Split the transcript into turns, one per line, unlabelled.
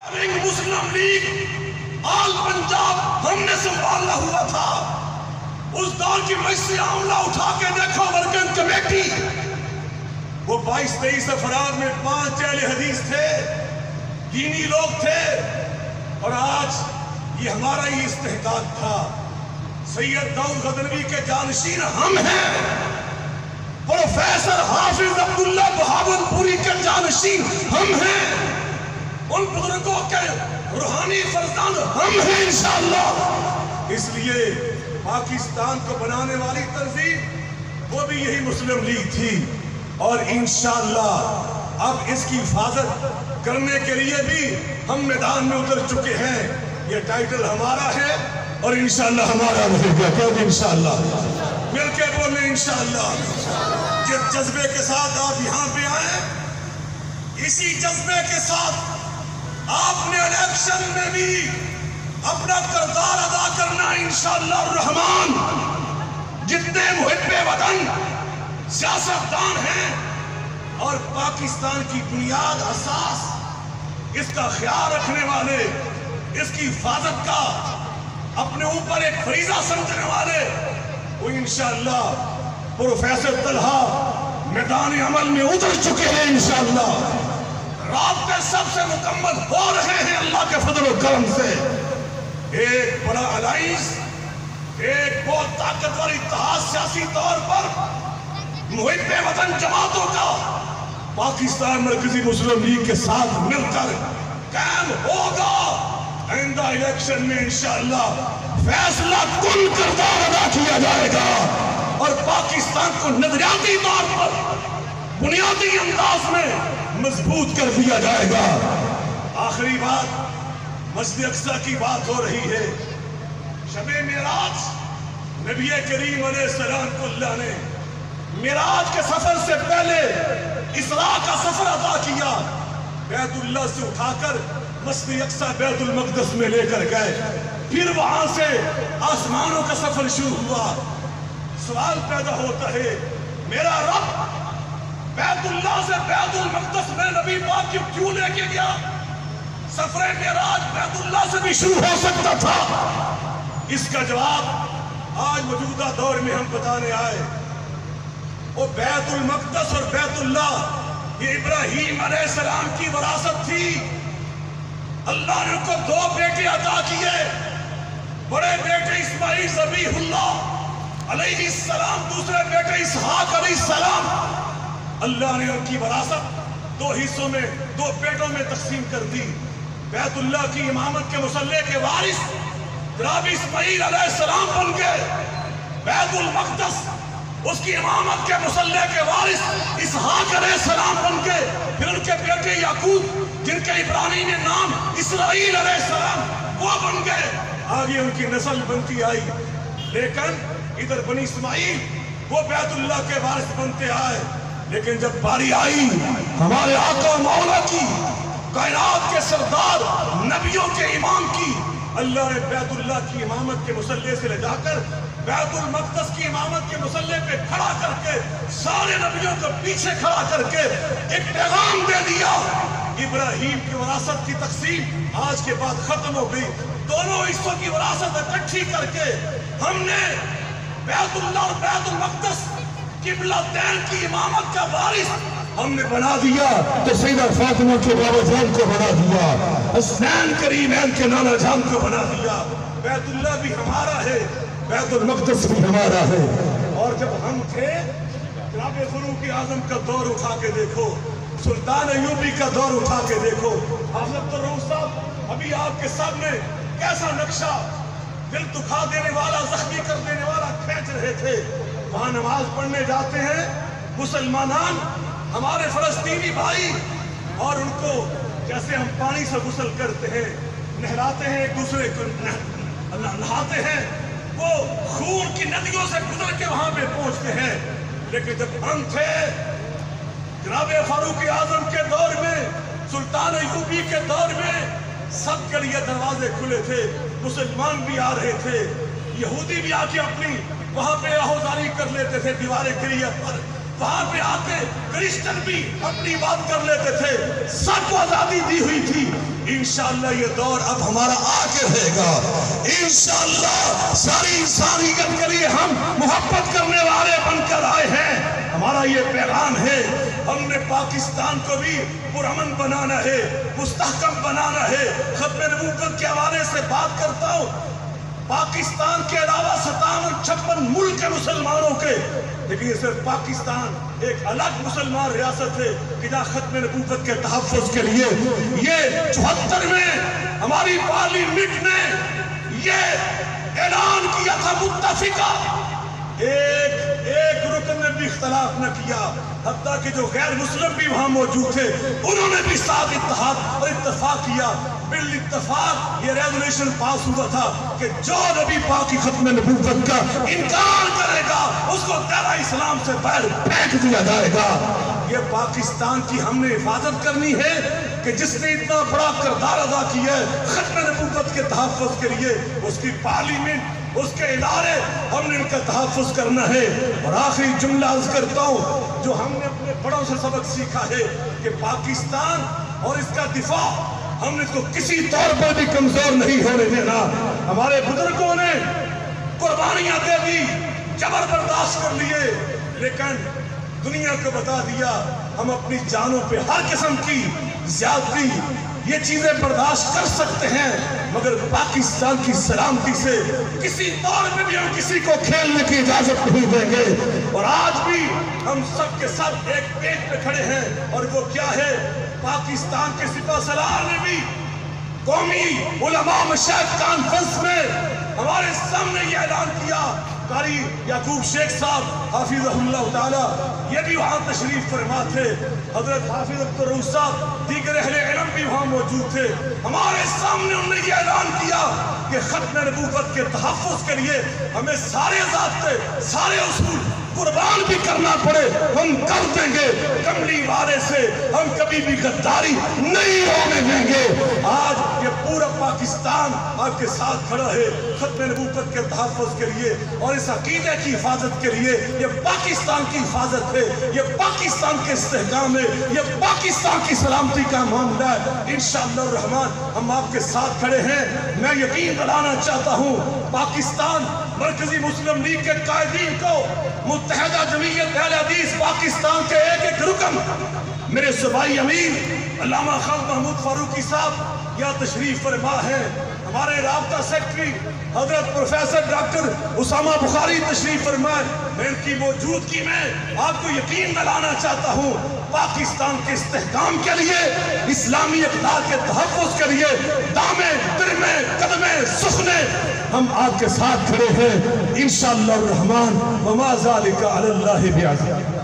مسلم league آل پنجاب ہم نے سنبھالا ہوا تھا. اس دور کی مجلس عاملہ اٹھا کے دیکھو ورکنگ کمیٹی، وہ 22-23 افراد میں 5 اہل حدیث تھے، دینی لوگ تھے، اور آج یہ ہمارا ہی استحقاق تھا. سید داؤد غزنوی کے جانشین ہم ہیں، پروفیسر حافظ عبداللہ بہاولپوری کے جانشین ہم ہیں، ان بزرگوں کے روحانی فرزند ہم ہیں انشاءاللہ. اس لیے پاکستان کو بنانے والی تنظیم وہ بھی یہی مسلم لیگ تھی، اور انشاءاللہ اب اس کی حفاظت کرنے کے لیے بھی ہم میدان میں اتر چکے ہیں. یہ ٹائٹل ہمارا ہے اور انشاءاللہ ہمارا رہے گا. کہ انشاءاللہ مل کے بولیں انشاءاللہ. جس جذبے کے ساتھ آپ یہاں پہ آئیں، اسی جذبے کے ساتھ آپ نے الیکشن میں بھی اپنا کردار ادا کرنا انشاءاللہ الرحمن. جتنے محب وطن سیاستدان ہیں اور پاکستان کی بنیاد اساس اس کا خیال رکھنے والے، اس کی حفاظت کا اپنے اوپر ایک فریضہ سمجھنے والے، وہ انشاءاللہ پروفیسر طلحہ میدان عمل میں اتر چکے ہیں. انشاءاللہ رابطے سب سے مکمل ہو رہے ہیں اللہ کے فضل و کرم سے. ایک بڑا الائنس، ایک بہت طاقتور اتحاد سیاسی طور پر محب وطن جماعتوں کا پاکستان مرکزی مسلم لیگ کے ساتھ مل کر قائم ہوگا. آئندہ الیکشن میں انشاءاللہ فیصلہ کن کردار ادا کیا جائے گا اور پاکستان کو نظریاتی طور پر بنیادی انداز میں مضبوط کر دیا جائے گا. آخری بات، مسجد اقصی کی بات ہو رہی ہے. شب معراج نبی کریم علیہ السلام کو اللہ نے معراج کے سفر سے پہلے اسراء کا سفر عطا کیا. بیت اللہ سے اٹھا کر مسجد اقصی بیت المقدس میں لے کر گئے، پھر وہاں سے آسمانوں کا سفر شروع ہوا. سوال پیدا ہوتا ہے، میرا رب بیت اللہ سے بیت المقدس میں نبی پاک کو کیوں لے کے گیا؟ سفر معراج بیت اللہ سے بھی شروع ہو سکتا تھا. اس کا جواب آج موجودہ دور میں ہم بتانے آئے. وہ بیت المقدس اور بیت اللہ یہ ابراہیم علیہ السلام کی وراثت تھی. اللہ نے ان کو 2 بیٹے عطا کیے. بڑے بیٹے اسماعیل ذبیح اللہ علیہ السلام، دوسرے بیٹے اسحاق علیہ السلام. اللہ نے ان کی وراثت 2 حصوں میں 2 بیٹوں میں تقسیم کر دی. بیت اللہ کی امامت کے مصلی کے وارث جناب اسماعیل علیہ السلام بن گئے. بیت المقدس اس کی امامت کے مصلی کے وارث اسحاق علیہ السلام بن گئے. پھر ان کے بیٹے یعقوب جن کے عبرانی میں نام اسرائیل علیہ السلام وہ بن گئے. آگے ان کی نسل بنتی آئی، لیکن ادھر بنی اسماعیل وہ بیت اللہ کے وارث بنتے آئے. لیکن جب باری آئی ہمارے آقا مولا کی، کائنات کے سردار، نبیوں کے امام کی، اللہ نے بیت اللہ کی امامت کے مصلی سے لے جا کر بیت المقدس کی امامت کے مصلی پہ کھڑا کر کے سارے نبیوں کو پیچھے کھڑا کر کے ایک پیغام دے دیا. ابراہیم کی وراثت کی تقسیم آج کے بعد ختم ہو گئی. دونوں حصوں کی وراثت اکٹھی کر کے ہم نے بیت اللہ اور بیت المقدس قبلہ دین کی امامت کا وارث ہم نے بنا دیا. تو سیدہ فاطمہ کے بابا جان کو بنا دیا، حسنین کریمین کے نانا جان کو بنا دیا. بیت اللہ بھی ہمارا ہے، بیت المقدس بھی ہمارا ہے. اور جب ہم تھے، جناب فاروق اعظم کا دور اٹھا کے دیکھو، سلطان ایوبی کا دور اٹھا کے دیکھو. حضرت الروح صاحب ابھی آپ کے سامنے کیسا نقشہ دل دکھا دینے والا، زخمی کر دینے والا کھینچ رہے تھے. وہاں نماز پڑھنے جاتے ہیں مسلمانان، ہمارے فلسطینی بھائی، اور ان کو جیسے ہم پانی سے غسل کرتے ہیں، نہلاتے ہیں، ایک دوسرے کو نہاتے ہیں، وہ خون کی ندیوں سے گزر کے وہاں پہ پہنچتے ہیں. لیکن جب ہم تھے جناب فاروق اعظم کے دور میں، سلطان ایوبی کے دور میں، سب کے لیے دروازے کھلے تھے. مسلمان بھی آ رہے تھے، یہودی بھی آ کے اپنی وہاں پہ آہوزاری کر لیتے تھے دیوار کریت پر. وہاں پہ آتے کرسچن بھی اپنی بات کر لیتے تھے. سب کو آزادی دی ہوئی تھی. انشاءاللہ یہ دور اب ہمارا آگے رہے گا. انشاءاللہ ساری انسانیت کے لیے ہم محبت کرنے والے بن کر آئے ہیں. ہمارا یہ پیغام ہے. ہم نے پاکستان کو بھی پرامن بنانا ہے, مستحکم بنانا ہے. ختم نبوت کے حوالے سے بات کرتا ہوں. پاکستان کے علاوہ 57-56 ملک کے مسلمانوں کے, لیکن یہ صرف پاکستان ایک الگ مسلمان ریاست ہے کہ جہاں ختم نبوت کے تحفظ کے لیے یہ 74 میں ہماری پارلیمنٹ نے یہ اعلان کیا تھا متفقہ. ایک رکن نے بھی اختلاف نہ کیا, حتیٰ کہ جو غیر مسلم بھی وہاں موجود تھے انہوں نے بھی ساتھ اتحاد اور اتفاق کیا. بالاتفاق یہ ریزولوشن پاس ہوا تھا کہ جو نبی پاک کی ختم نبوت کا انکار کرے گا اس کو دائرہ اسلام سے باہر پھینک دیا جائے گا. یہ پاکستان کی ہم نے حفاظت کرنی ہے کہ جس نے اتنا بڑا کردار ادا کیا ہے ختم نبوت کے تحفظ کے لیے, اس کی پارلیمنٹ, اس کے ادارے, ہم نے ان کا تحفظ کرنا ہے. اور آخری جملہ عرض کرتا ہوں جو ہم نے اپنے بڑوں سے سبق سیکھا ہے کہ پاکستان اور اس کا دفاع ہم نے اس کو کسی طور پر بھی کمزور نہیں ہونے دینا. ہمارے بزرگوں نے قربانیاں دے دی, جبر برداشت کر لیے, لیکن دنیا کو بتا دیا ہم اپنی جانوں پہ ہر قسم کی زیادتی یہ چیزیں برداشت کر سکتے ہیں, مگر پاکستان کی سلامتی سے کسی طور پہ بھی ہم کسی کو کھیلنے کی اجازت نہیں دیں گے. اور آج بھی ہم سب کے سب ایک پیج پہ کھڑے ہیں, اور وہ کیا ہے, پاکستان کے سپاہ سالار نے بھی قومی علماء مشاہد کانفرنس میں ہمارے سامنے یہ اعلان کیا. قاری یعقوب شیخ صاحب حافظ اللہ تعالی یہ بھی وہاں تشریف فرما تھے, حضرت حافظ عبدالرؤوف صاحب, دیگر اہل علم بھی وہاں موجود تھے. ہمارے سامنے انہوں نے یہ اعلان کیا کہ ختم نبوت کے تحفظ کے لیے ہمیں سارے ضابطے, سارے اصول قربان بھی کرنا پڑے ہم کر دیں گے. کملی والے سے ہم کبھی بھی غداری نہیں ہونے دیں گے. آج یہ پورا پاکستان آپ کے ساتھ کھڑا ہے ختم نبوت کے تحفظ کے لیے اور اس عقیدے کی حفاظت کے لیے. یہ پاکستان کی حفاظت ہے, یہ پاکستان کے استحکام ہے, یہ پاکستان کی سلامتی کا معاملہ ہے. انشاءاللہ الرحمن ہم آپ کے ساتھ کھڑے ہیں. میں یقین دلانا چاہتا ہوں پاکستان مرکزی مسلم لیگ کے قائدین کو, متحدہ جمعیت اہل حدیث پاکستان کے ایک ایک رکن, میرے صوبائی امیر علامہ خالد محمود فاروقی صاحب یا تشریف فرما ہے, ہمارے رابطہ سیکٹری حضرت پروفیسر ڈاکٹر اسامہ بخاری تشریف فرمائے. میں ان کی موجودگی میں آپ کو یقین دلانا چاہتا ہوں پاکستان کے استحکام کے لیے, اسلامی اقدار کے تحفظ کے لیے دامے درمے قدمے سخنے ہم آپ کے ساتھ کھڑے ہیں انشاءاللہ الرحمن. وما ذالک علی اللہ بعزیز.